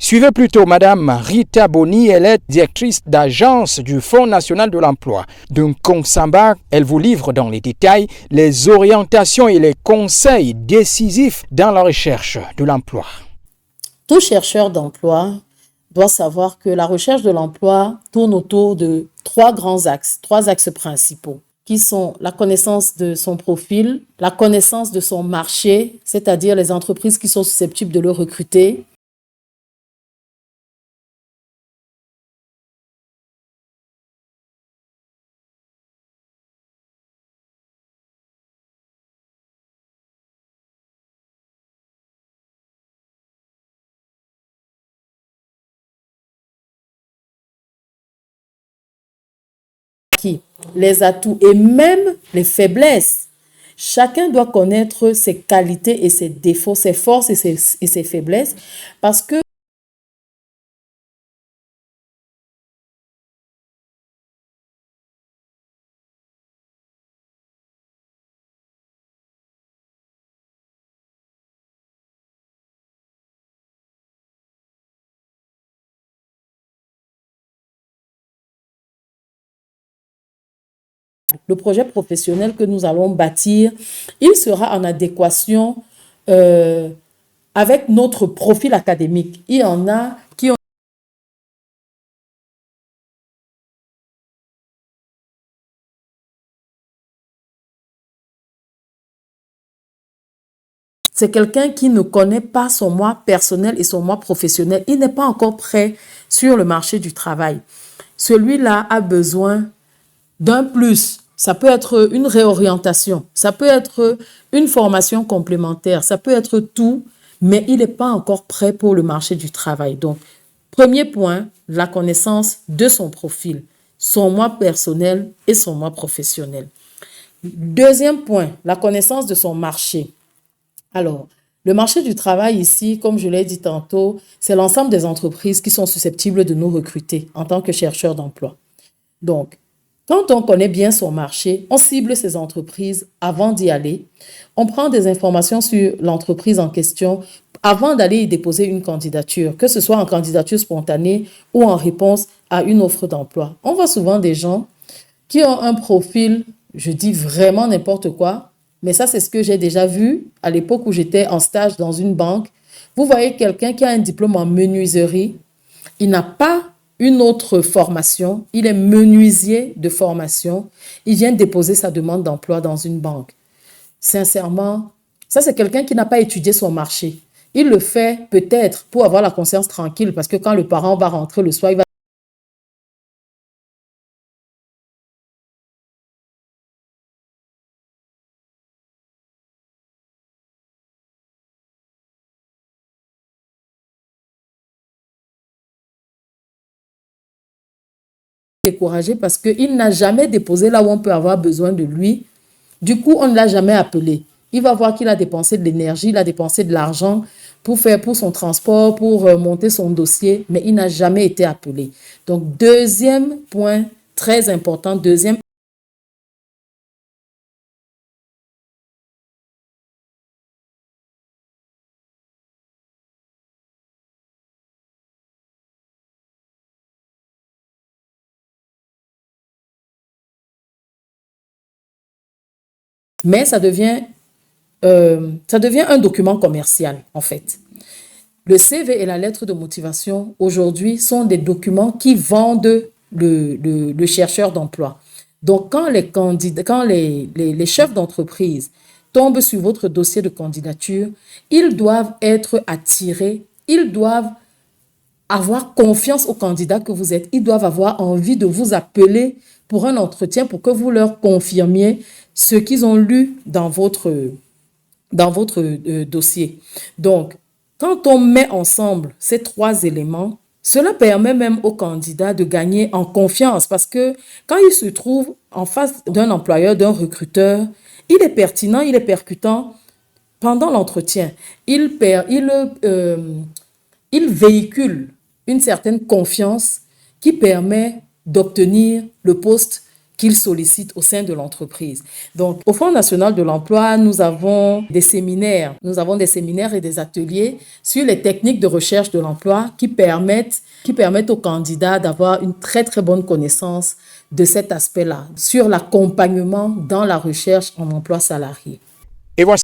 Suivez plutôt Madame Rita Boni, elle est directrice d'agence du Fonds national de l'emploi. Donc, Consamba, elle vous livre dans les détails les orientations et les conseils décisifs dans la recherche de l'emploi. Tout chercheur d'emploi doit savoir que la recherche de l'emploi tourne autour de trois axes principaux, qui sont la connaissance de son profil, la connaissance de son marché, c'est-à-dire les entreprises qui sont susceptibles de le recruter, les atouts et même les faiblesses. Chacun doit connaître ses qualités et ses défauts, ses forces et ses faiblesses, parce que le projet professionnel que nous allons bâtir, il sera en adéquation avec notre profil académique. Il y en a qui ont... C'est quelqu'un qui ne connaît pas son moi personnel et son moi professionnel. Il n'est pas encore prêt sur le marché du travail. Celui-là a besoin d'un plus. Ça peut être une réorientation, ça peut être une formation complémentaire, ça peut être tout, mais il n'est pas encore prêt pour le marché du travail. Donc, premier point, la connaissance de son profil, son moi personnel et son moi professionnel. Deuxième point, la connaissance de son marché. Alors, le marché du travail ici, comme je l'ai dit tantôt, c'est l'ensemble des entreprises qui sont susceptibles de nous recruter en tant que chercheurs d'emploi. Donc, quand on connaît bien son marché, on cible ces entreprises avant d'y aller. On prend des informations sur l'entreprise en question avant d'aller y déposer une candidature, que ce soit en candidature spontanée ou en réponse à une offre d'emploi. On voit souvent des gens qui ont un profil, je dis vraiment n'importe quoi, mais ça c'est ce que j'ai déjà vu à l'époque où j'étais en stage dans une banque. Vous voyez quelqu'un qui a un diplôme en menuiserie, il n'a pas une autre formation, il est menuisier de formation, il vient déposer sa demande d'emploi dans une banque. Sincèrement, ça c'est quelqu'un qui n'a pas étudié son marché. Il le fait peut-être pour avoir la conscience tranquille parce que quand le parent va rentrer le soir, il va découragé parce qu'il n'a jamais déposé là où on peut avoir besoin de lui. Du coup, on ne l'a jamais appelé. Il va voir qu'il a dépensé de l'énergie, il a dépensé de l'argent pour son transport, pour monter son dossier, mais il n'a jamais été appelé. Donc, deuxième point très important, deuxième. Mais ça devient un document commercial, en fait. Le CV et la lettre de motivation, aujourd'hui, sont des documents qui vendent le chercheur d'emploi. Donc, quand les chefs d'entreprise tombent sur votre dossier de candidature, ils doivent être attirés, ils doivent avoir confiance au candidat que vous êtes, ils doivent avoir envie de vous appeler pour un entretien pour que vous leur confirmiez ce qu'ils ont lu dans votre dossier. Donc, quand on met ensemble ces trois éléments, cela permet même au candidat de gagner en confiance parce que quand il se trouve en face d'un employeur, d'un recruteur, il est pertinent, il est percutant pendant l'entretien. Il véhicule une certaine confiance qui permet d'obtenir le poste qu'ils sollicitent au sein de l'entreprise. Donc, au Fonds national de l'emploi, nous avons des séminaires et des ateliers sur les techniques de recherche de l'emploi qui permettent aux candidats d'avoir une très, très bonne connaissance de cet aspect-là, sur l'accompagnement dans la recherche en emploi salarié. Et voici